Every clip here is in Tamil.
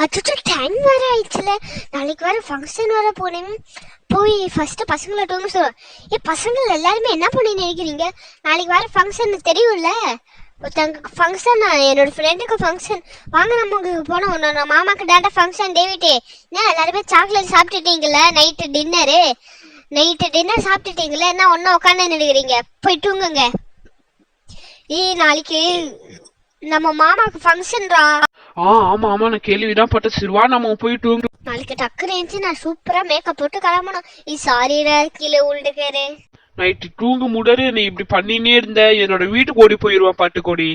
அச்சோ டைம் வேற ஆயிடுச்சுல. நாளைக்கு வேற ஃபங்க்ஷன் வேற போனேன். போய் ஃபர்ஸ்ட் பசங்களை தூங்க சொல்லுவோம். பசங்கள் எல்லாருமே என்ன பண்ணி நினைக்கிறீங்க? நாளைக்கு வேற ஃபங்க்ஷன் தெரியும்ல. ஒருத்தங்க ஃபங்க்ஷன், என்னோட ஃப்ரெண்டுக்கு ஃபங்க்ஷன். வாங்க நமக்கு போனோம். உன்னோட மாமாக்கு டேட்டா ஃபங்க்ஷன் டேவிட்டே. என்ன எல்லாருமே சாக்லேட் சாப்பிட்டுட்டீங்களா? நைட்டு டின்னர் சாப்பிட்டுட்டீங்களா? என்ன ஒன்றும் உட்காந்து நினைக்கிறீங்க? போய் தூங்குங்க. நாளைக்கு நம்ம மாமாக்கு ஃபங்க்ஷன்ரா. ஆமா ஆமா, நான் கேள்விதான் பட்ட. சிறுவா நம்ம போய் தூங்கு. நாளைக்கு டக்குனு எழுந்து நான் சூப்பரா மேக்கப் போட்டு கிளம்பணும். சாரிடா கீழே உள்டுக்காரு. நைட்டு தூங்க முடியாது. நீ இப்படி பண்ணினே இருந்த என்னோட வீட்டுக்கு ஓடி போயிருவான் பாட்டுக்கோடி.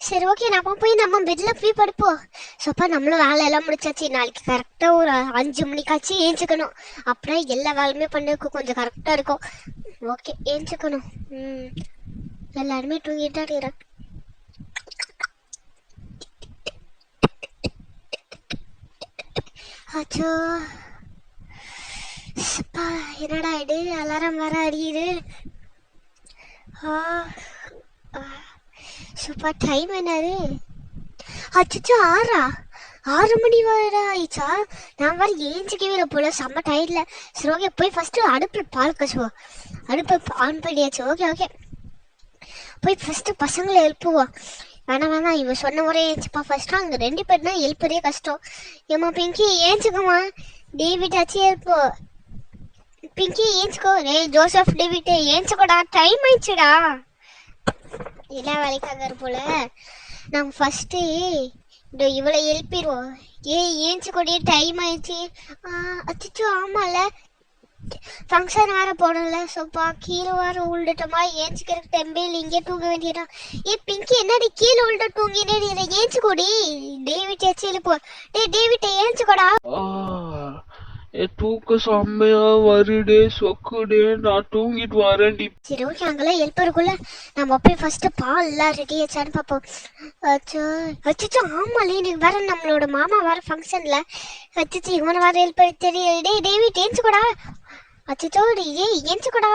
சரி ஓகே, நம்ம போய் நம்ம பெட்ல போய் படுப்போம். சோப்பா நம்மளும் வேலை எல்லாம் முடிச்சாச்சு. நாளைக்கு கரெக்டா ஒரு 5 மணிக்காச்சு ஏஞ்சுக்கணும். அப்புறம் எல்லா வேலையுமே பண்ணதுக்கு கொஞ்சம் கரெக்டா இருக்கும். ஓகே ஏஞ்சுக்கணும். எல்லாருமே தூங்கிட்டா இருக்கிறேன். அச்சோ என்னடா இது, அலாரம் வேற அடியுது. சூப்பர் டைம் என்னது? அச்சோ 6 மணி வர ஆயிடுச்சா? நான் வேற ஏஞ்சிக்கவே போல, செம்ம டயர்ல. சரி ஓகே, போய் ஃபர்ஸ்ட் அடுப்பில் பால் கசுவோம். அடுப்பை ஆன் பண்ணியாச்சு. ஓகே போய் ஃபர்ஸ்ட் பசங்களை எழுப்புவோம். வேணாம் இவ சொன்ன முறை ஏஞ்சுப்பா ஃபர்ஸ்ட். அங்கே 2 பேர்னா எழுப்புறதே கஷ்டம். ஏமா பிங்கி ஏஞ்சுக்குமா? டேவிட் ஆச்சு எழுப்போ. பிங்கி ஏஞ்சுக்கோ. ஜோசப் டேவிட் ஏஞ்சுக்கோடா, டைம் ஆயிடுச்சுடா. எல்லா வேலைக்காக போல. நாங்கள் ஃபர்ஸ்ட்டு இவளை எழுப்பிடுவோம். ஏஞ்சுக்கோடியே, டைம் ஆயிடுச்சு. அச்சோ ஆமால, ஃபங்க்ஷன் வேற போடல. சோப்பா கீழே வேற உள்டட்டமா. ஏஞ்சிக்கிறதுக்கு தெம்பையில் இங்கே தூங்க வேண்டியதா. பிங்கி என்னடி கீழே உள்ட தூங்கினே? ஏஞ்சுக்கோடி. டேவிட் ஏச்சு எழுப்போ. டேவிட் ஏஞ்சுக்கோடா. தூக்க செம்மையா வருடே சொக்குடே. நான் தூங்கிட்டு வரேன்டி. சரி ஓகே, அங்கெல்லாம் எழுப்புறக்குள்ள நம்ம போய் ஃபர்ஸ்ட் பால் எல்லாம் ரெடி ஆச்சான்னு பார்ப்போம். அச்சோ ஆமாலே, இன்னைக்கு வேற நம்மளோட மாமா வேற ஃபங்க்ஷன்ல. அச்சோ இவனை வேற எழுப்ப தெரியல. டேவிட் ஏஞ்சுக்கோடா. அச்சோ ஏஞ்சுக்கோடா.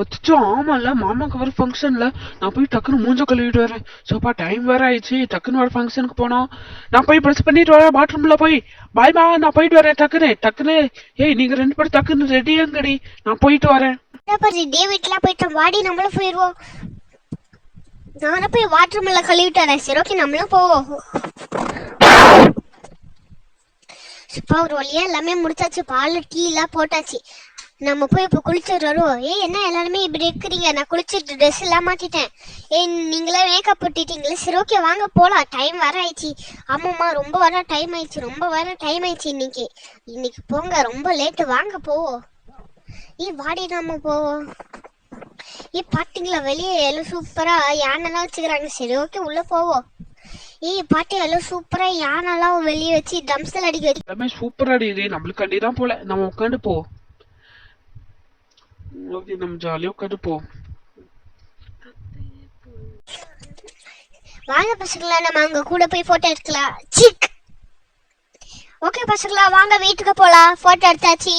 அச்சோ ஆமால, மாமாக்கு வர ஃபங்க்ஷன்ல. நான் போய் டக்குன்னு மூஞ்ச கழுவிட்டு வரேன். சோப்பா டைம் வேற ஆயிடுச்சு. டக்குன்னு வர ஃபங்க்ஷனுக்கு போனோம். நான் போய் ப்ரெஸ் பண்ணிட்டு வரேன் பாத்ரூம்ல போய். பாய்மா, நான் போயிட்டு வரேன். டக்குன்னு நீங்க 2 பேரும் டக்குன்னு ரெடியாங்கடி. நான் போயிட்டு வரேன். டேவிட்லாம் போயிட்டோம், வாடி நம்மளும் போயிடுவோம். நானும் போய் பாத்ரூம்ல கழுவிட்டு வரேன். சரி ஓகே நம்மளும் போவோம். சுப்பா ஒரு வழியா எல்லாமே முடிச்சாச்சு. பால் டீ எல்லாம் போட்டாச்சு. நம்ம போய் இப்போ குளிச்சுட்டு வருவோம். என்ன எல்லாருமே இப்படி இருக்கிறீங்க? நான் குளிச்சுட்டு ட்ரெஸ் எல்லாம் மாட்டிட்டேன். நீங்களே மேக்கப் போட்டுட்டீங்களே. சரி ஓகே வாங்க போகலாம். டைம் வர ஆயிடுச்சு. ஆமாம்மா ரொம்ப வர டைம் ஆயிடுச்சு. இன்னைக்கு போங்க, ரொம்ப லேட்டு. வாங்க போவோம். வாடி நம்ம போவோம். பாட்டிங்களா வெளியே எல்லாம் சூப்பரா யானைலாம் வச்சுக்கிறாங்க. சரி ஓகே உள்ள போவோம். பாட்டி எல்லாம் சூப்பரா யானைலாம் வெளியே வச்சு ட்ரம்ஸ்ல அடிக்க வச்சு எல்லாமே சூப்பரா அடிக்குது. நம்மளுக்கு கண்டிதான் போல. நம்ம உட்காந்து போ. ஓகே நம்ம ஜாலியா உட்காந்து போ. வாங்க பசங்களா, நம்ம அங்க கூட போய் போட்டோ எடுக்கலாம். சிக் ஓகே பசங்களா, வாங்க வீட்டுக்கு போலாம். போட்டோ எடுத்தாச்சு,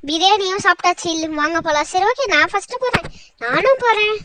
பிரியாணியும் சாப்பிட்டாச்சு. வாங்க போலாம். சரி ஓகே, நான் ஃபர்ஸ்ட் போறேன். நானும் போறேன்.